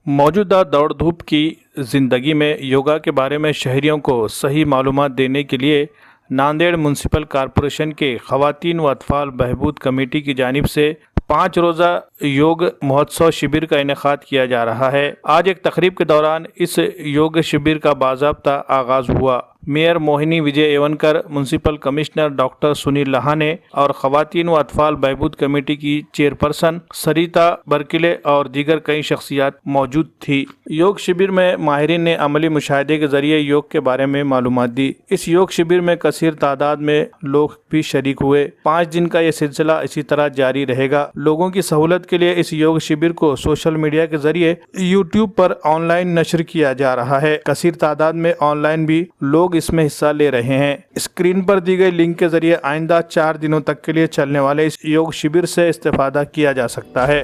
मौजूदा दौड़ धूप की ज़िंदगी में योगा के बारे में शहरियों को सही मालूमात देने के लिए नांदेड़ म्युनिसिपल कॉरपोरेशन के ख़वातीन व अतफाल बहबूद कमेटी की जानिब से 5 रोज़ा योग महोत्सव शिविर का इनेकाद किया जा रहा है। आज एक तकरीब के दौरान इस योग शिविर का बाज़ाब्ता आगाज़ हुआ। मेयर मोहिनी विजय एवनकर, म्युनिसिपल कमिश्नर डॉक्टर सुनील लहाने और ख़वातीन व अतफाल बहबूद कमेटी की चेयरपर्सन सरिता बरकिले और दीगर कई शख्सियात मौजूद थी। योग शिविर में माहिरीन ने अमली मुशाहिदे के जरिए योग के बारे में मालूमात दी। इस योग शिविर में कसीर तादाद में लोग भी शरीक हुए। 5 दिन का ये सिलसिला इसी तरह जारी रहेगा। लोगों की सहूलत के लिए इस योग शिविर को सोशल मीडिया के जरिए यूट्यूब पर ऑनलाइन नशर किया जा रहा है। कसीर तादाद में ऑनलाइन भी लोग इसमें हिस्सा ले रहे हैं। स्क्रीन पर दी गई लिंक के जरिए आइंदा 4 दिनों तक के लिए चलने वाले इस योग शिविर से इस्तेफादा किया जा सकता है।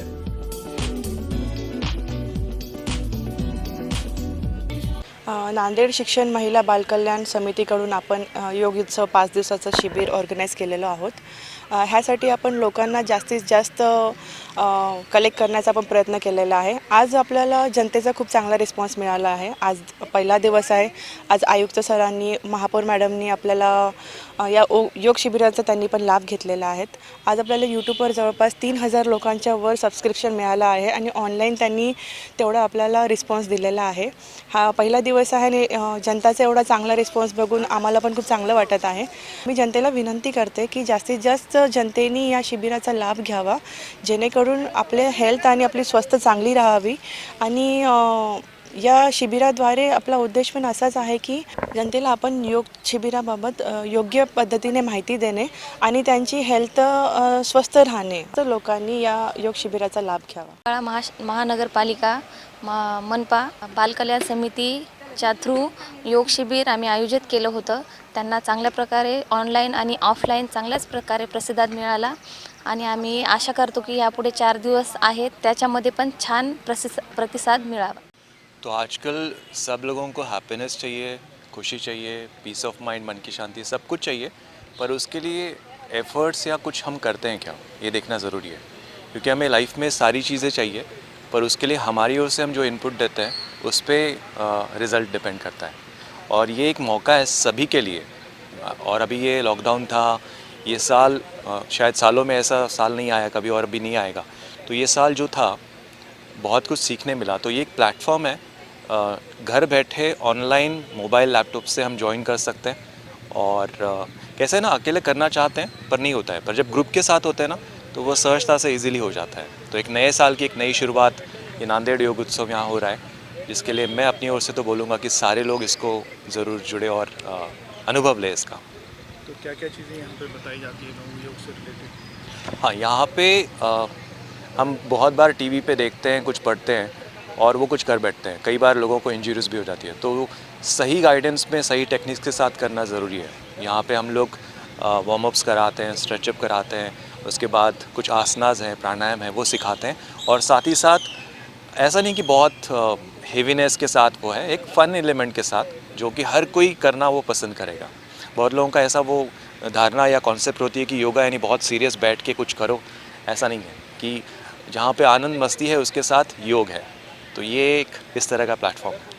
नांदेड शिक्षण महिला बालकल्याण समितीकडून आपण योग उत्सव 5 दिवसाचं शिबिर ऑर्गनाईज केलेलं आहोत। ह्यासाठी आपण लोकांना जास्तीत जास्त कलेक्ट करण्याचा आपण प्रयत्न केलेला आहे। आज आपल्याला जनतेचा खूप चांगला रिस्पॉन्स मिळाला आहे। आज पहिला दिवस आहे। आज आयुक्त सरांनी, महापौर मॅडमनी आपल्याला या योग शिबिराचा त्यांनी पण लाभ घेतलेला आहे। आज आपल्याला यूट्यूबवर जवळपास 3000 लोकांच्या वर सबस्क्रिप्शन मिळालं आहे आणि ऑनलाईन त्यांनी तेवढा आपल्याला रिस्पॉन्स दिलेला आहे। हा पहिला दिवस आहे आणि जनताचा एवढा चांगला रिस्पॉन्स बघून आम्हाला पण खूप चांगलं वाटत आहे। मी जनतेला विनंती करते की जास्तीत जास्त जनतेने या शिबिराचा लाभ घ्यावा, जेणेकरून आपले हेल्थ आणि आपली स्वास्थ्य चांगली राहावी। आणि या शिबिराद्वारे आपला उद्देश पण असाच आहे की जनतेला आपण योग शिबिराबाबत योग्य पद्धतीने माहिती देणे आणि त्यांची हेल्थ स्वस्थ राहणे। तर लोकांनी या योग शिबिराचा लाभ घ्यावा। महानगरपालिका मनपा बालकल्याण समितीच्या थ्रू योग शिबिर आम्ही आयोजित केलं होतं। त्यांना चांगल्या प्रकारे ऑनलाईन आणि ऑफलाईन चांगल्याच प्रकारे प्रतिसाद मिळाला आणि आम्ही आशा करतो की यापुढे 4 दिवस आहेत त्याच्यामध्ये पण छान प्रतिसाद मिळावा। तो आजकल सब लोगों को हैप्पीनेस चाहिए, खुशी चाहिए, पीस ऑफ माइंड, मन की शांति, सब कुछ चाहिए, पर उसके लिए एफर्ट्स या कुछ हम करते हैं क्या, ये देखना ज़रूरी है। क्योंकि हमें लाइफ में सारी चीज़ें चाहिए, पर उसके लिए हमारी ओर से हम जो इनपुट देते हैं उस पर रिज़ल्ट डिपेंड करता है। और ये एक मौका है सभी के लिए। और अभी ये लॉकडाउन था, ये साल शायद सालों में ऐसा साल नहीं आया कभी और अभी नहीं आएगा। तो ये साल जो था बहुत कुछ सीखने मिला। तो ये एक प्लेटफॉर्म है, घर बैठे ऑनलाइन मोबाइल लैपटॉप से हम ज्वाइन कर सकते हैं। और कैसे ना अकेले करना चाहते हैं पर नहीं होता है, पर जब ग्रुप के साथ होते हैं ना तो वो सहजता से इजीली हो जाता है। तो एक नए साल की एक नई शुरुआत ये नांदेड़ योग उत्सव यहाँ हो रहा है, जिसके लिए मैं अपनी ओर से तो बोलूँगा कि सारे लोग इसको ज़रूर जुड़े और अनुभव लें इसका। तो क्या क्या चीज़ें यहाँ पे बताई जाती हैं योग से रिलेटेड? हाँ, यहाँ पे हम बहुत बार टीवी पे देखते हैं, कुछ पढ़ते हैं और वो कुछ कर बैठते हैं। कई बार लोगों को इंजरीज भी हो जाती है, तो सही गाइडेंस में सही टेक्निक्स के साथ करना ज़रूरी है। यहाँ पे हम लोग वार्म अप्स कराते हैं, स्ट्रेचअप कराते हैं, उसके बाद कुछ आसनास हैं, प्राणायाम है, वो सिखाते हैं। और साथ ही साथ ऐसा नहीं कि बहुत हेवीनेस के साथ वो है, एक फ़न एलिमेंट के साथ, जो कि हर कोई करना वो पसंद करेगा। बहुत लोगों का ऐसा वो धारणा या कॉन्सेप्ट होती है कि योगा यानी बहुत सीरियस बैठ के कुछ करो। ऐसा नहीं है, कि जहाँ पे आनंद मस्ती है उसके साथ योग है। तो ये एक इस तरह का प्लेटफॉर्म है।